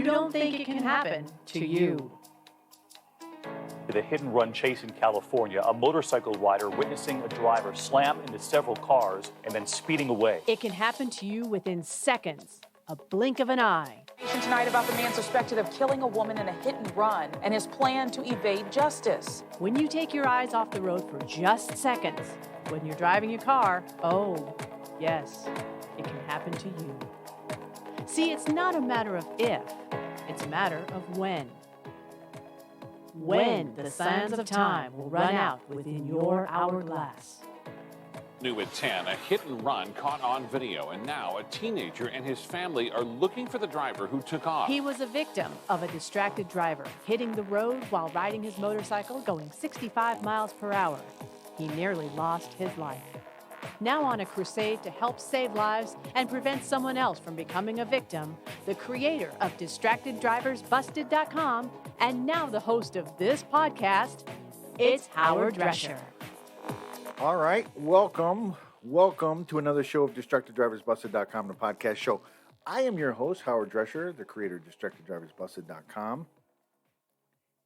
don't think it can happen to you. The hit-and-run chase in California, a motorcycle rider witnessing a driver slam into several cars and then speeding away. It can happen to you within seconds, a blink of an eye. Tonight about the man suspected of killing a woman in a hit-and-run and his plan to evade justice. When you take your eyes off the road for just seconds, when you're driving your car, oh, yes, it can happen to you. See, it's not a matter of if, it's a matter of when. When the sands of time will run out within your hourglass. New at 10, a hit and run caught on video, and now a teenager and his family are looking for the driver who took off. He was a victim of a distracted driver hitting the road while riding his motorcycle going 65 miles per hour. He nearly lost his life. Now on a crusade to help save lives and prevent someone else from becoming a victim, the creator of DistractedDriversBusted.com and now the host of this podcast, it's Howard Drescher. All right, welcome to another show of DistractedDriversBusted.com, the podcast show. I am your host, Howard Drescher, the creator of DistractedDriversBusted.com.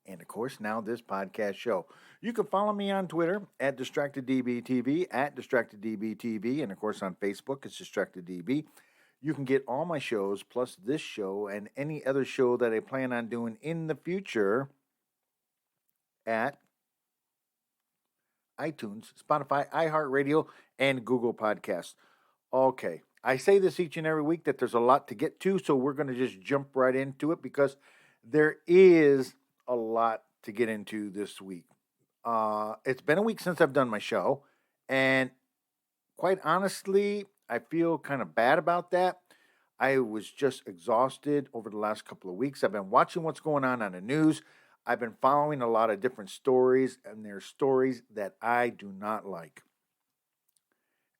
And, of course, now this podcast show. You can follow me on Twitter at DistractedDBTV, at DistractedDBTV, and, of course, on Facebook, it's DistractedDB. You can get all my shows, plus this show and any other show that I plan on doing in the future at iTunes, Spotify, iHeartRadio, and Google Podcasts. Okay, I say this each and every week that there's a lot to get to, so we're going to just jump right into it because there is a lot to get into this week. It's been a week since I've done my show, and quite honestly, I feel kind of bad about that. I was just exhausted over the last couple of weeks. I've been watching what's going on the news. I've been following a lot of different stories, and there's stories that I do not like.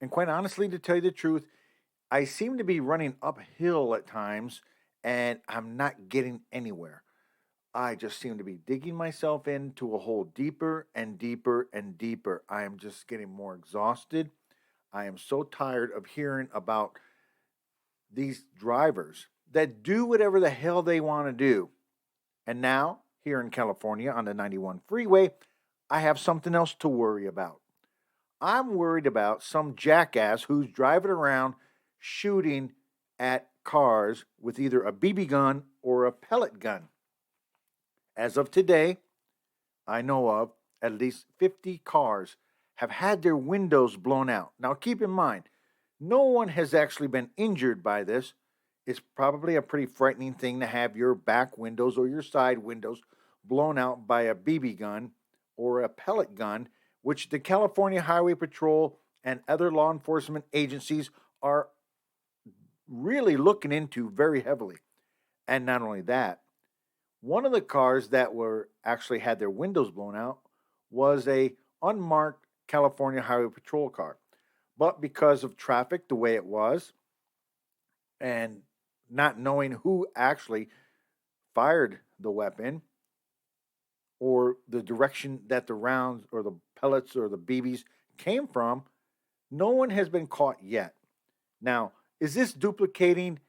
And quite honestly, to tell you the truth, I seem to be running uphill at times, and I'm not getting anywhere. I just seem to be digging myself into a hole deeper and deeper and deeper. I am just getting more exhausted. I am so tired of hearing about these drivers that do whatever the hell they want to do. And now, here in California on the 91 freeway, I have something else to worry about. I'm worried about some jackass who's driving around shooting at cars with either a BB gun or a pellet gun. As of today, I know of at least 50 cars have had their windows blown out. Now keep in mind, no one has actually been injured by this. It's probably a pretty frightening thing to have your back windows or your side windows blown out by a BB gun or a pellet gun, which the California Highway Patrol and other law enforcement agencies are really looking into very heavily. And not only that, one of the cars that were actually had their windows blown out was a unmarked California Highway Patrol car. But because of traffic the way it was, and not knowing who actually fired the weapon or the direction that the rounds or the pellets or the BBs came from, no one has been caught yet. Now, is this duplicating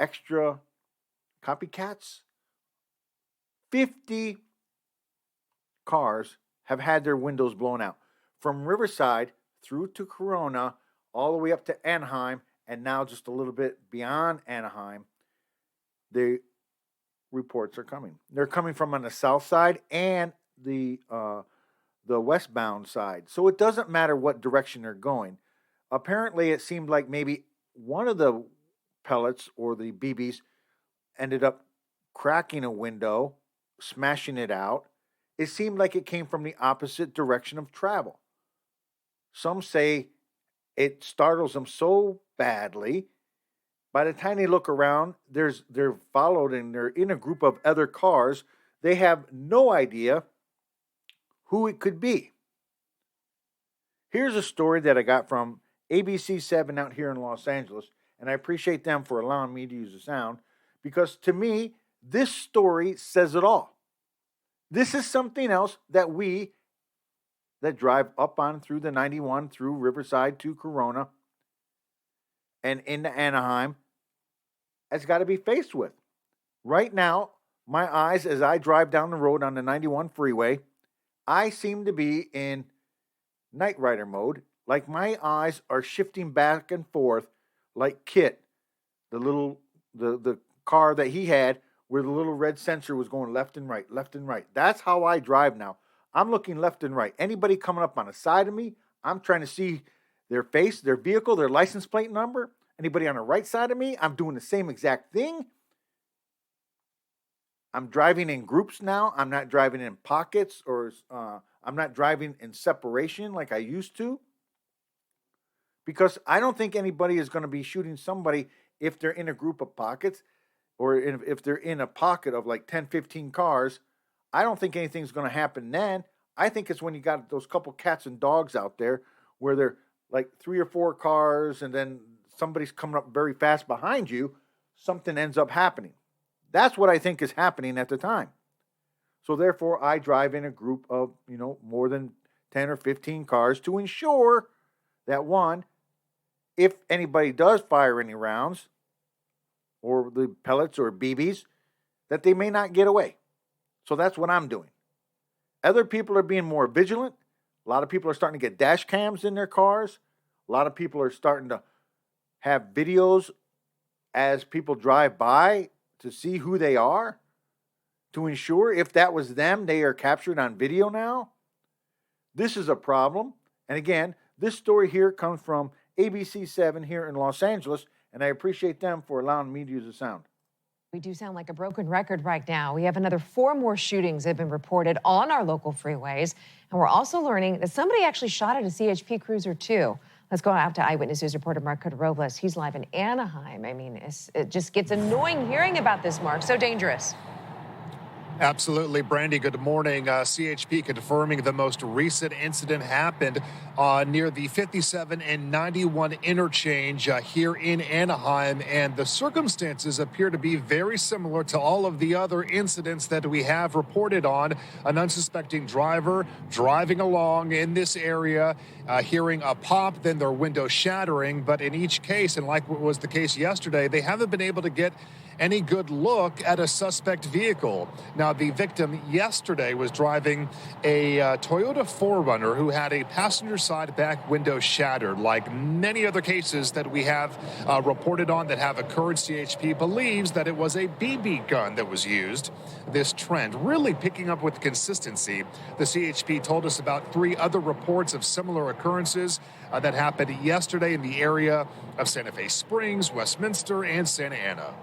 extra copycats? 50 cars have had their windows blown out from Riverside through to Corona, all the way up to Anaheim, and now just a little bit beyond Anaheim. The reports are coming. They're coming from on the south side and the westbound side. So it doesn't matter what direction they're going. Apparently, it seemed like maybe one of the pellets or the BBs ended up cracking a window, smashing it out. It seemed like it came from the opposite direction of travel. Some say it startles them so badly, by the time they look around, they're followed and they're in a group of other cars. They have no idea who it could be. Here's a story that I got from ABC7 out here in Los Angeles, and I appreciate them for allowing me to use the sound, because to me, this story says it all. This is something else that we that drive up on through the 91, through Riverside to Corona, and into Anaheim, has got to be faced with. Right now, my eyes, as I drive down the road on the 91 freeway, I seem to be in Night Rider mode. Like my eyes are shifting back and forth like Kit, the car that he had where the little red sensor was going left and right, left and right. That's how I drive now. I'm looking left and right. Anybody coming up on the side of me, I'm trying to see their face, their vehicle, their license plate number. Anybody on the right side of me, I'm doing the same exact thing. I'm driving in groups now. I'm not driving in pockets or I'm not driving in separation like I used to. Because I don't think anybody is going to be shooting somebody if they're in a group of pockets or if they're in a pocket of like 10, 15 cars. I don't think anything's going to happen then. I think it's when you got those couple cats and dogs out there where they're like 3 or 4 cars and then somebody's coming up very fast behind you, something ends up happening. That's what I think is happening at the time. So therefore, I drive in a group of, more than 10 or 15 cars to ensure that, one, if anybody does fire any rounds or the pellets or BBs, that they may not get away. So that's what I'm doing. Other people are being more vigilant. A lot of people are starting to get dash cams in their cars. A lot of people are starting to have videos as people drive by to see who they are, to ensure if that was them, they are captured on video now. This is a problem. And again, this story here comes from ABC 7 here in Los Angeles, and I appreciate them for allowing me to use the sound. We do sound like a broken record right now. We have another 4 more shootings that have been reported on our local freeways. And we're also learning that somebody actually shot at a CHP cruiser, too. Let's go out to Eyewitness News reporter Mark Robles. He's live in Anaheim. I mean, it just gets annoying hearing about this, Mark. So dangerous. Absolutely, Brandy. Good morning. CHP confirming the most recent incident happened near the 57 and 91 interchange here in Anaheim, and the circumstances appear to be very similar to all of the other incidents that we have reported on. An unsuspecting driver driving along in this area, hearing a pop, then their window shattering. But in each case, and like what was the case yesterday, they haven't been able to get any good look at a suspect vehicle. Now, the victim yesterday was driving a Toyota 4Runner who had a passenger side back window shattered. Like many other cases that we have reported on that have occurred, CHP believes that it was a BB gun that was used. This trend really picking up with consistency. The CHP told us about 3 other reports of similar occurrences that happened yesterday in the area of Santa Fe Springs, Westminster, and Santa Ana.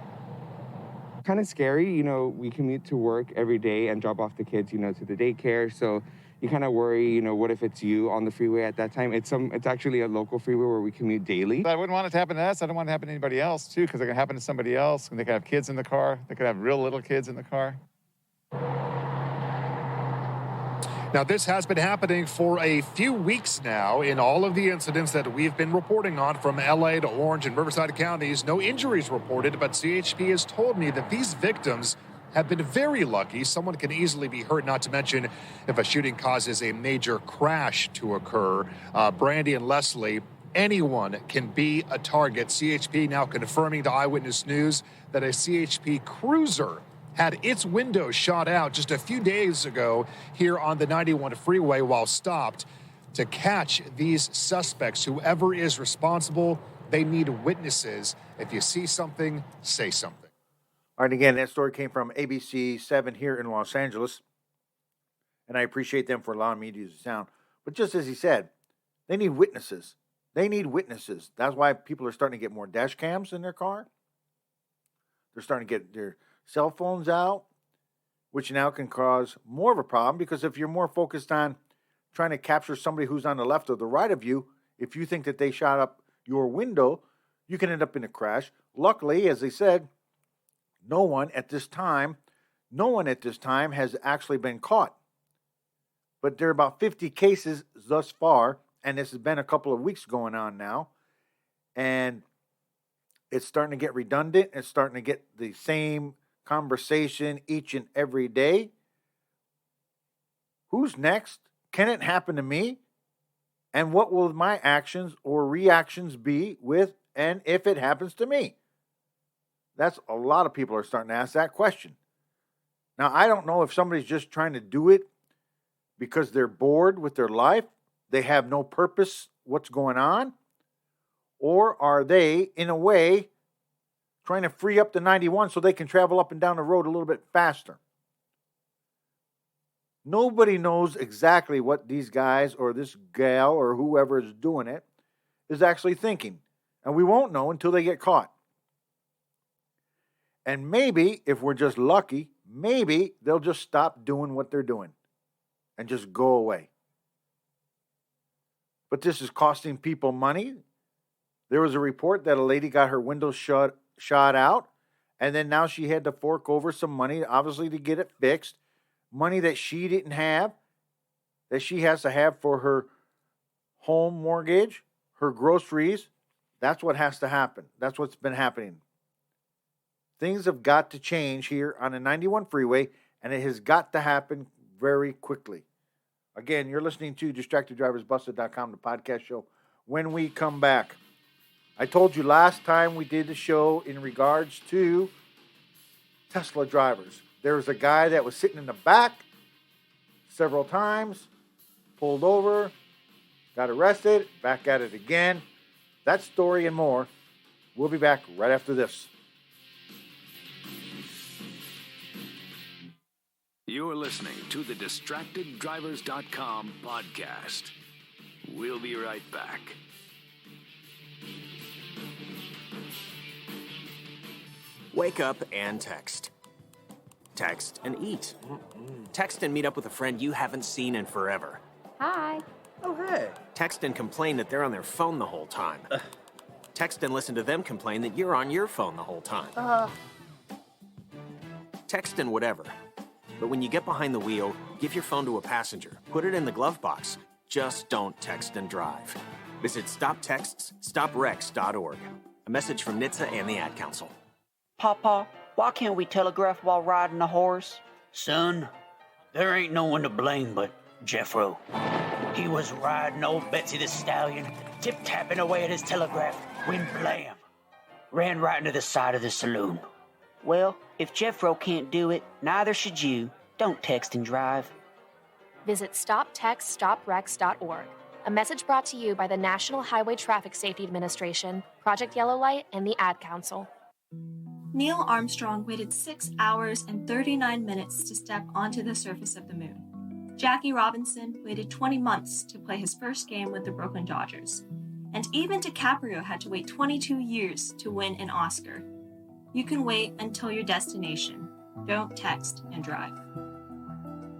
Kind of scary, we commute to work every day and drop off the kids, to the daycare. So you kind of worry, what if it's you on the freeway at that time? It's actually a local freeway where we commute daily. I wouldn't want it to happen to us. I don't want it to happen to anybody else, too, because it can happen to somebody else, and they could have kids in the car. They could have real little kids in the car. Now, this has been happening for a few weeks now in all of the incidents that we've been reporting on from LA to Orange and Riverside counties. No injuries reported, but CHP has told me that these victims have been very lucky. Someone can easily be hurt, not to mention if a shooting causes a major crash to occur. Brandy and Leslie, anyone can be a target. CHP now confirming to Eyewitness News that a CHP cruiser had its window shot out just a few days ago here on the 91 freeway while stopped. To catch these suspects, whoever is responsible, they need witnesses. If you see something, say something. All right, again, that story came from ABC 7 here in Los Angeles, and I appreciate them for allowing me to use the sound. But just as he said, they need witnesses. They need witnesses. That's why people are starting to get more dash cams in their car. They're starting to get their cell phones out, which now can cause more of a problem, because if you're more focused on trying to capture somebody who's on the left or the right of you, if you think that they shot up your window, you can end up in a crash. Luckily, as they said, no one at this time has actually been caught. But there are about 50 cases thus far, and this has been a couple of weeks going on now, and it's starting to get redundant. It's starting to get the same conversation each and every day. Who's next? Can it happen to me? And what will my actions or reactions be with and if it happens to me? That's a lot of people are starting to ask that question. Now, I don't know if somebody's just trying to do it because they're bored with their life, they have no purpose what's going on, or are they, in a way, trying to free up the 91 so they can travel up and down the road a little bit faster? Nobody knows exactly what these guys or this gal or whoever is doing it is actually thinking. And we won't know until they get caught. And maybe, if we're just lucky, maybe they'll just stop doing what they're doing and just go away. But this is costing people money. There was a report that a lady got her windows shot out, and then now she had to fork over some money, obviously, to get it fixed. Money that she didn't have, that she has to have for her home mortgage, her groceries. That's what has to happen. That's what's been happening. Things have got to change here on the 91 freeway, and it has got to happen very quickly. Again, you're listening to DistractedDriversBusted.com, the podcast show. When we come back, I told you last time we did the show in regards to Tesla drivers. There was a guy that was sitting in the back several times, pulled over, got arrested, back at it again. That story and more. We'll be back right after this. You're listening to the DistractedDrivers.com podcast. We'll be right back. Wake up and text. Text and eat. Text and meet up with a friend you haven't seen in forever. Hi. Oh, hey. Text and complain that they're on their phone the whole time. Text and listen to them complain that you're on your phone the whole time. Text and whatever. But when you get behind the wheel, give your phone to a passenger. Put it in the glove box. Just don't text and drive. Visit StopTextsStopWrecks.org. A message from NHTSA and the Ad Council. Papa, why can't we telegraph while riding a horse? Son, there ain't no one to blame but Jeffro. He was riding old Betsy the Stallion, tip-tapping away at his telegraph, when blam, ran right into the side of the saloon. Well, if Jeffro can't do it, neither should you. Don't text and drive. Visit StopTextsStopWrecks.org. A message brought to you by the National Highway Traffic Safety Administration, Project Yellow Light, and the Ad Council. Neil Armstrong waited 6 hours and 39 minutes to step onto the surface of the moon. Jackie Robinson waited 20 months to play his first game with the Brooklyn Dodgers. And even DiCaprio had to wait 22 years to win an Oscar. You can wait until your destination. Don't text and drive.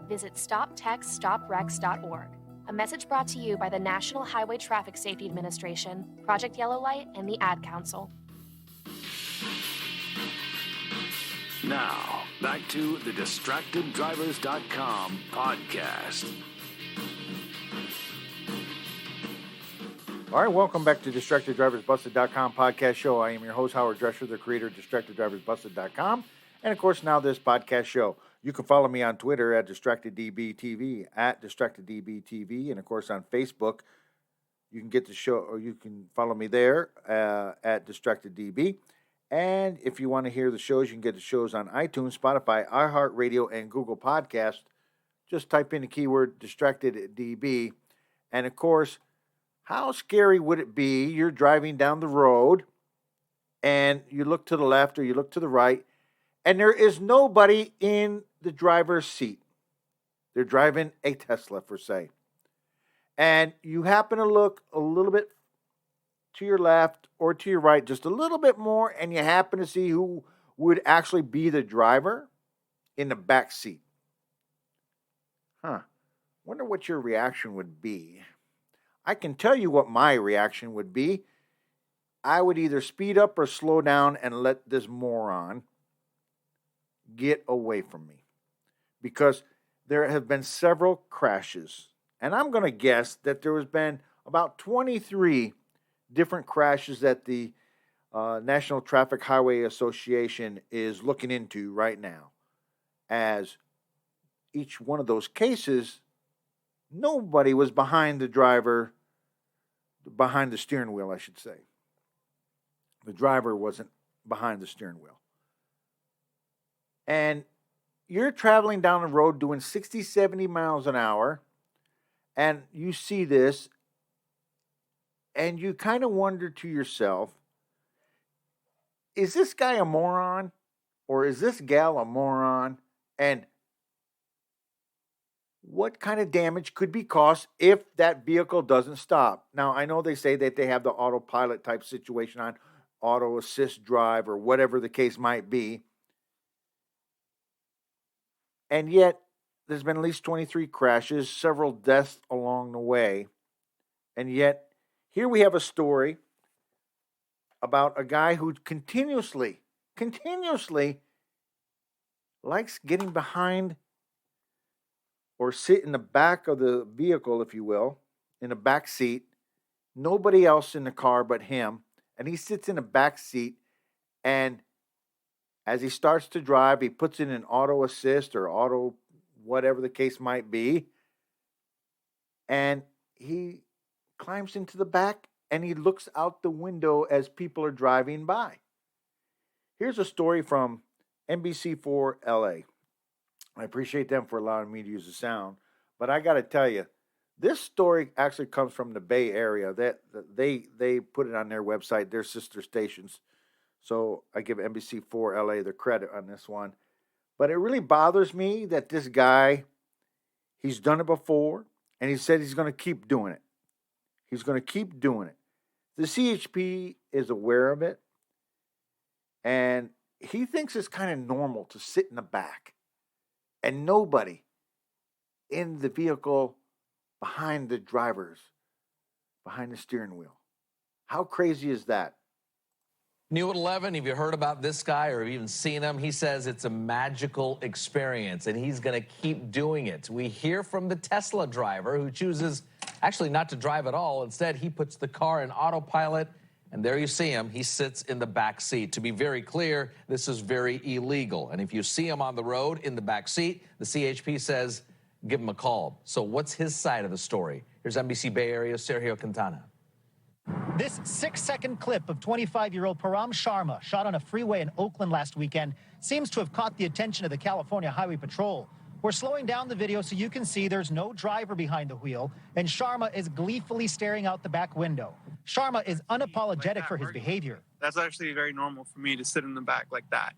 Visit StopTextsStopWrecks.org. A message brought to you by the National Highway Traffic Safety Administration, Project Yellow Light, and the Ad Council. Now, back to the DistractedDrivers.com podcast. All right, welcome back to DistractedDriversBusted.com podcast show. I am your host, Howard Drescher, the creator of DistractedDriversBusted.com, and of course, now this podcast show. You can follow me on Twitter at DistractedDBTV, at DistractedDBTV, and of course on Facebook. You can get the show, or you can follow me there at DistractedDB. And if you want to hear the shows, you can get the shows on iTunes, Spotify, iHeartRadio, and Google Podcast. Just type in the keyword DistractedDB. And of course, how scary would it be? You're driving down the road and you look to the left or you look to the right, and there is nobody in the driver's seat. They're driving a Tesla, for say. And you happen to look a little bit to your left or to your right, just a little bit more, and you happen to see who would actually be the driver in the back seat. Wonder what your reaction would be. I can tell you what my reaction would be. I would either speed up or slow down and let this moron get away from me. Because there have been several crashes. And I'm going to guess that there has been about 23 different crashes that the National Traffic Highway Association is looking into right now. As each one of those cases, nobody was behind the driver, behind the steering wheel, I should say. The driver wasn't behind the steering wheel. and you're traveling down the road doing 60, 70 miles an hour, and you see this, and you kind of wonder to yourself, is this guy a moron? Or is this gal a moron? And what kind of damage could be caused if that vehicle doesn't stop? Now, I know they say that they have the autopilot type situation on, auto assist drive, or whatever the case might be. And yet, there's been at least 23 crashes, several deaths along the way. And yet, here we have a story about a guy who continuously likes getting behind or sit in the back of the vehicle, if you will, in the back seat. Nobody else in the car but him. And he sits in the back seat, and as he starts to drive, he puts in an auto assist or auto whatever the case might be. And he climbs into the back and he looks out the window as people are driving by. Here's a story from NBC4 LA. I appreciate them for allowing me to use the sound, but I got to tell you, this story actually comes from the Bay Area. That they put it on their website, their sister stations. So I give NBC4 LA the credit on this one. But it really bothers me that this guy, he's done it before, and he said he's going to keep doing it. He's going to keep doing it. The CHP is aware of it, and he thinks it's kind of normal to sit in the back and nobody in the vehicle behind the drivers, behind the steering wheel. How crazy is that? New at 11, have you heard about this guy or even seen him? He says it's a magical experience, and he's going to keep doing it. We hear from the Tesla driver who chooses actually not to drive at all. Instead, he puts the car in autopilot, and there you see him. He sits in the back seat. To be very clear, this is very illegal. And if you see him on the road in the back seat, the CHP says, give him a call. So what's his side of the story? Here's NBC Bay Area, Sergio Quintana. This 6-second clip of 25-year-old Param Sharma, shot on a freeway in Oakland last weekend, seems to have caught the attention of the California Highway Patrol. We're slowing down the video so you can see there's no driver behind the wheel, and Sharma is gleefully staring out the back window. Sharma is unapologetic for his behavior. That's actually very normal for me to sit in the back like that.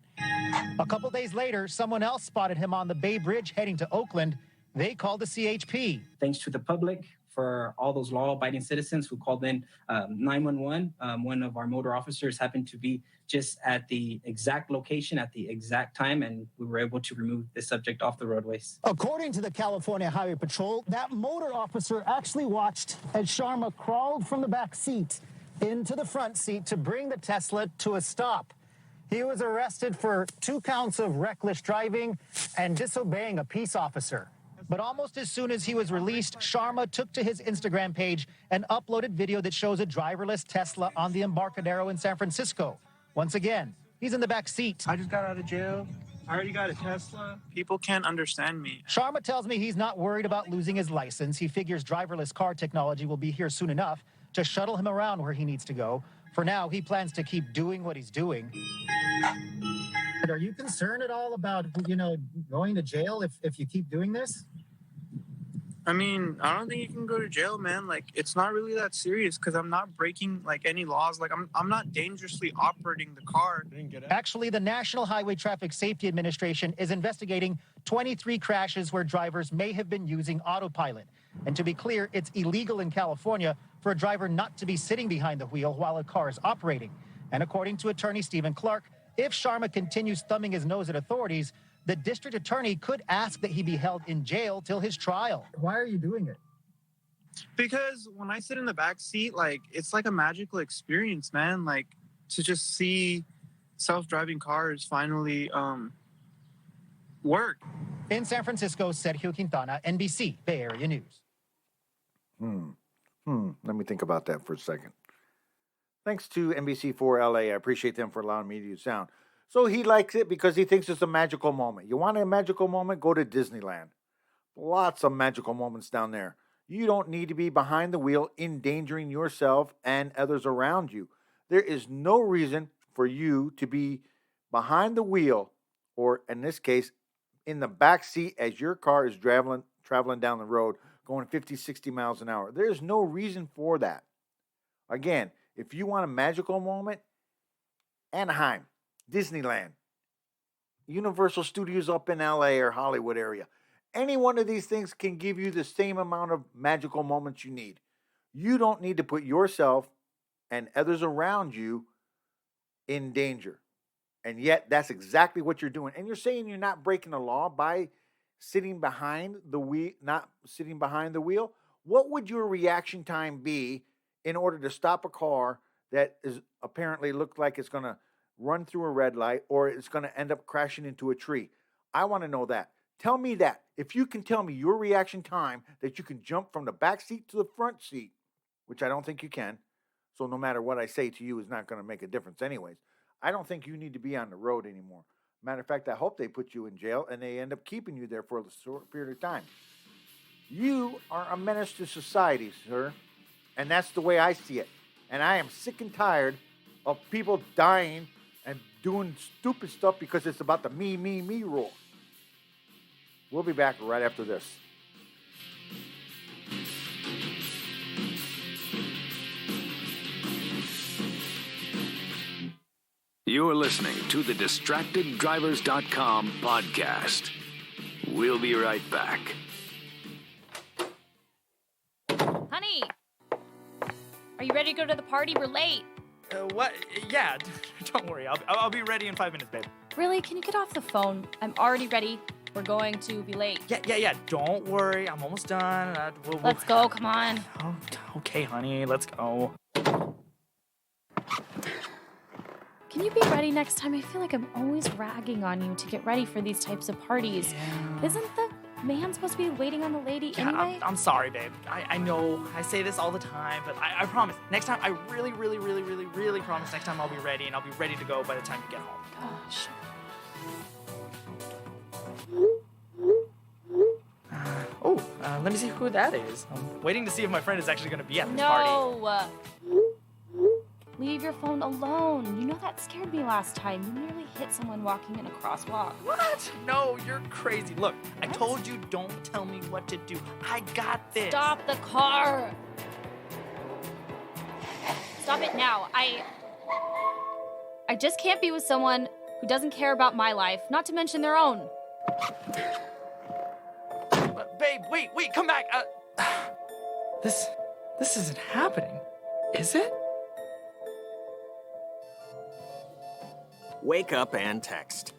A couple days later, someone else spotted him on the Bay Bridge heading to Oakland. They called the CHP. Thanks to the public, for all those law-abiding citizens who called in 911. One of our motor officers happened to be just at the exact location at the exact time, and we were able to remove the subject off the roadways. According to the California Highway Patrol, that motor officer actually watched as Sharma crawled from the back seat into the front seat to bring the Tesla to a stop. He was arrested for 2 counts of reckless driving and disobeying a peace officer. But almost as soon as he was released, Sharma took to his Instagram page and uploaded video that shows a driverless Tesla on the Embarcadero in San Francisco. Once again, he's in the back seat. I just got out of jail. I already got a Tesla. People can't understand me. Sharma tells me he's not worried about losing his license. He figures driverless car technology will be here soon enough to shuttle him around where he needs to go. For now, he plans to keep doing what he's doing. Are you concerned at all about, going to jail if you keep doing this? I mean, I don't think you can go to jail, man. Like, it's not really that serious because I'm not breaking, any laws. Like, I'm not dangerously operating the car. Actually, the National Highway Traffic Safety Administration is investigating 23 crashes where drivers may have been using autopilot. And to be clear, it's illegal in California for a driver not to be sitting behind the wheel while a car is operating. And according to attorney Stephen Clark, if Sharma continues thumbing his nose at authorities, the district attorney could ask that he be held in jail till his trial. Why are you doing it? Because when I sit in the back seat, it's like a magical experience, man. Like, to just see self-driving cars finally work. In San Francisco, Sergio Quintana, NBC Bay Area News. Let me think about that for a second. Thanks to NBC4 LA. I appreciate them for allowing me to use sound. So he likes it because he thinks it's a magical moment. You want a magical moment? Go to Disneyland. Lots of magical moments down there. You don't need to be behind the wheel endangering yourself and others around you. There is no reason for you to be behind the wheel or in this case, in the back seat as your car is traveling down the road, going 50, 60 miles an hour. There's no reason for that. Again, if you want a magical moment, Anaheim, Disneyland, Universal Studios up in LA or Hollywood area. Any one of these things can give you the same amount of magical moments you need. You don't need to put yourself and others around you in danger. And yet that's exactly what you're doing. And you're saying you're not breaking the law by sitting behind the wheel, not sitting behind the wheel. What would your reaction time be in order to stop a car that is apparently looked like it's going to run through a red light or it's going to end up crashing into a tree? I want to know that. Tell me that. If you can tell me your reaction time that you can jump from the back seat to the front seat, which I don't think you can, so no matter what I say to you is not going to make a difference anyways. I don't think you need to be on the road anymore. Matter of fact, I hope they put you in jail and they end up keeping you there for a short period of time. You are a menace to society, sir. And that's the way I see it. And I am sick and tired of people dying and doing stupid stuff because it's about the me, me, me rule. We'll be back right after this. You're listening to the DistractedDrivers.com podcast. We'll be right back. Honey, are you ready to go to the party? We're late. What? Yeah, don't worry. I'll be ready in 5 minutes, babe. Really? Can you get off the phone? I'm already ready. We're going to be late. Yeah. Don't worry. I'm almost done. Let's go. Come on. Oh, okay, honey. Let's go. Can you be ready next time? I feel like I'm always ragging on you to get ready for these types of parties. Yeah. Isn't the man supposed to be waiting on the lady anyway? I'm sorry, babe. I know I say this all the time, but I promise. Next time, I really promise next time I'll be ready, and I'll be ready to go by the time you get home. Gosh. Let me see who that is. I'm waiting to see if my friend is actually going to be at this party. No! Leave your phone alone. You know that scared me last time. You nearly hit someone walking in a crosswalk. What? No, you're crazy. Look, I told you don't tell me what to do. I got this. Stop the car. Stop it now. I just can't be with someone who doesn't care about my life, not to mention their own. Babe, wait, come back. This isn't happening, is it? Wake up and text.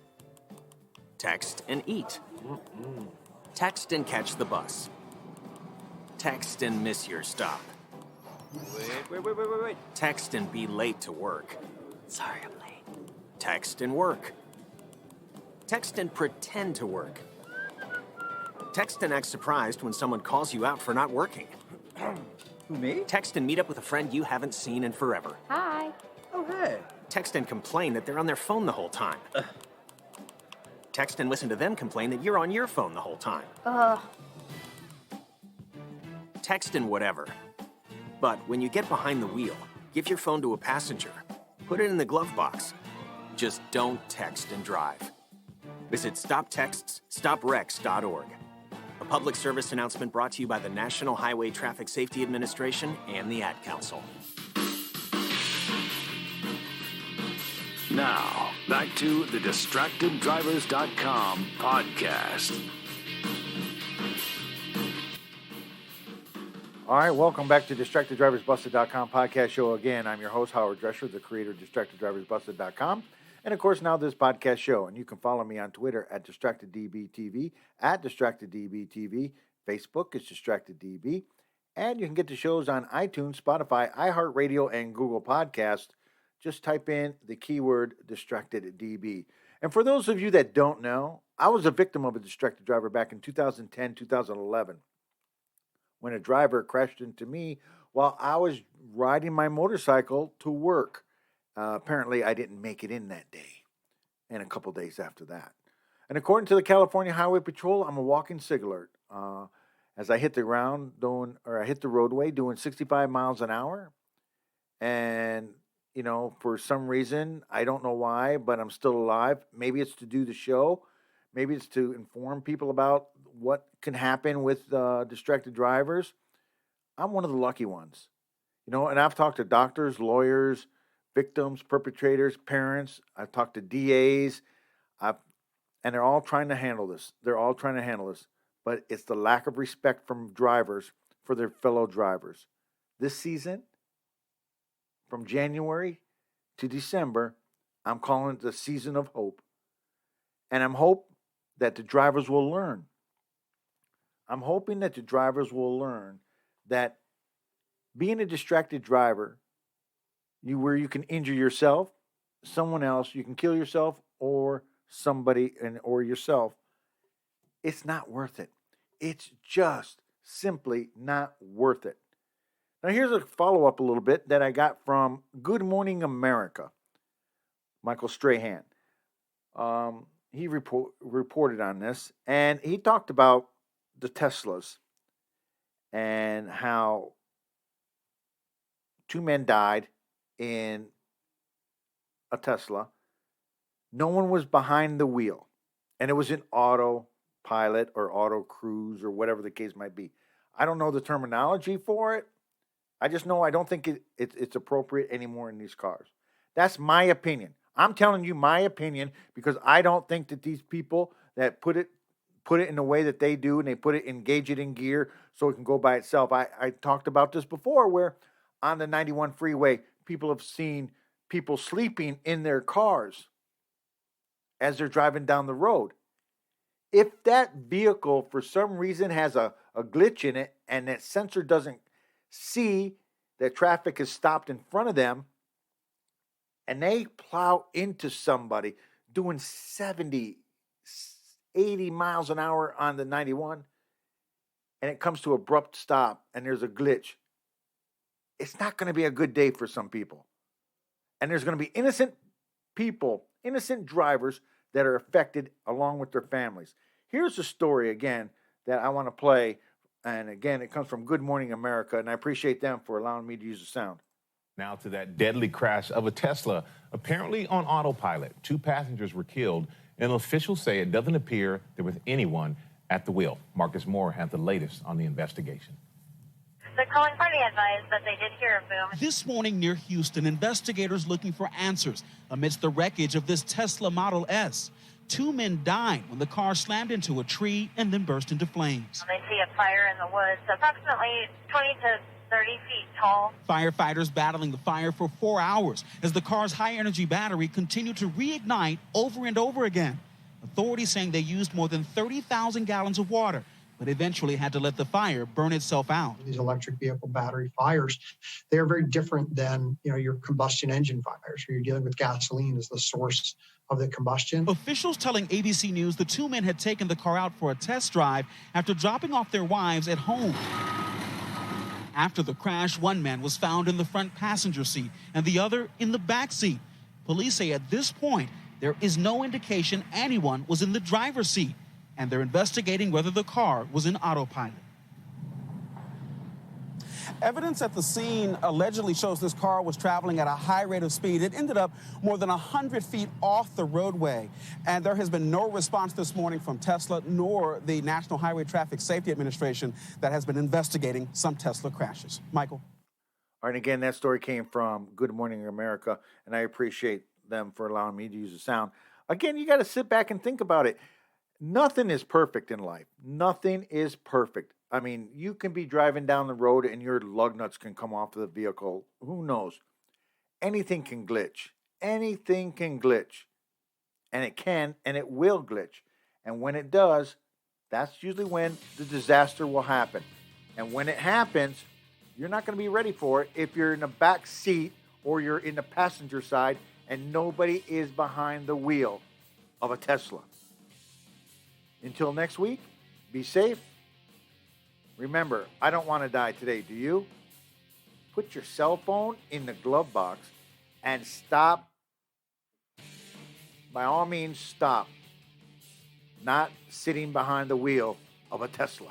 Text and eat. Text and catch the bus. Text and miss your stop. Wait. Text and be late to work. Sorry, I'm late. Text and work. Text and pretend to work. Text and act surprised when someone calls you out for not working. Who, me? Text and meet up with a friend you haven't seen in forever. Hi. Oh, hey. Text and complain that they're on their phone the whole time. Text and listen to them complain that you're on your phone the whole time. Text and whatever. But when you get behind the wheel, give your phone to a passenger. Put it in the glove box. Just don't text and drive. Visit StopTextsStopWrecks.org. A public service announcement brought to you by the National Highway Traffic Safety Administration and the Ad Council. Now, back to the DistractedDrivers.com podcast. All right, welcome back to DistractedDriversBusted.com podcast show again. I'm your host, Howard Drescher, the creator of DistractedDriversBusted.com. And, of course, now this podcast show. And you can follow me on Twitter at DistractedDBTV, at DistractedDBTV. Facebook is DistractedDB. And you can get the shows on iTunes, Spotify, iHeartRadio, and Google Podcasts. Just type in the keyword DistractedDB. And for those of you that don't know, I was a victim of a distracted driver back in 2010, 2011, when a driver crashed into me while I was riding my motorcycle to work. Apparently, I didn't make it in that day and a couple days after that. And according to the California Highway Patrol, I'm a walking SIG alert. As I hit the roadway doing 65 miles an hour. And, for some reason, I don't know why, but I'm still alive. Maybe it's to do the show. Maybe it's to inform people about what can happen with distracted drivers. I'm one of the lucky ones, and I've talked to doctors, lawyers, victims, perpetrators, parents. I've talked to DAs, and they're all trying to handle this. But it's the lack of respect from drivers for their fellow drivers. This season, from January to December, I'm calling it the season of hope. And I'm hoping that the drivers will learn. I'm hoping that the drivers will learn that being a distracted driver, where you can injure yourself, someone else, you can kill yourself or somebody or yourself, it's not worth it. It's just simply not worth it. Now, here's a follow-up a little bit that I got from Good Morning America, Michael Strahan. He reported on this, and he talked about the Teslas and how 2 men died in a Tesla. No one was behind the wheel, and it was an autopilot or auto cruise or whatever the case might be. I don't know the terminology for it. I just know I don't think it's appropriate anymore in these cars. That's my opinion. I'm telling you my opinion because I don't think that these people that put it in the way that they do and they engage it in gear so it can go by itself. I talked about this before where on the 91 freeway, people have seen people sleeping in their cars as they're driving down the road. If that vehicle for some reason has a glitch in it and that sensor doesn't see that traffic is stopped in front of them and they plow into somebody doing 70, 80 miles an hour on the 91 and it comes to an abrupt stop and there's a glitch, it's not going to be a good day for some people. And there's going to be innocent people, innocent drivers that are affected along with their families. Here's a story again that I want to play. And again, it comes from Good Morning America, and I appreciate them for allowing me to use the sound. Now to that deadly crash of a Tesla, apparently on autopilot. 2 passengers were killed, and officials say it doesn't appear there was anyone at the wheel. Marcus Moore had the latest on the investigation. They're calling party advice, but they did hear a boom. This morning near Houston, investigators looking for answers amidst the wreckage of this Tesla Model S. 2 men died when the car slammed into a tree and then burst into flames. They see a fire in the woods, approximately 20 to 30 feet tall. Firefighters battling the fire for 4 hours as the car's high-energy battery continued to reignite over and over again. Authorities saying they used more than 30,000 gallons of water, but eventually had to let the fire burn itself out. These electric vehicle battery fires, they are very different than your combustion engine fires, where you're dealing with gasoline as the source of the combustion. Officials telling ABC News the 2 men had taken the car out for a test drive after dropping off their wives at home. After the crash, 1 man was found in the front passenger seat and the other in the back seat. Police say at this point, there is no indication anyone was in the driver's seat, and they're investigating whether the car was in autopilot. Evidence at the scene allegedly shows this car was traveling at a high rate of speed. It ended up more than 100 feet off the roadway. And there has been no response this morning from Tesla nor the National Highway Traffic Safety Administration that has been investigating some Tesla crashes. Michael. All right, again, that story came from Good Morning America, and I appreciate them for allowing me to use the sound. Again, you got to sit back and think about it. Nothing is perfect in life. Nothing is perfect. I mean, you can be driving down the road and your lug nuts can come off of the vehicle. Who knows? Anything can glitch. Anything can glitch. And it can and it will glitch. And when it does, that's usually when the disaster will happen. And when it happens, you're not going to be ready for it if you're in the back seat or you're in the passenger side and nobody is behind the wheel of a Tesla. Until next week, be safe. Remember, I don't want to die today, do you? Put your cell phone in the glove box and stop. By all means, stop. Not sitting behind the wheel of a Tesla.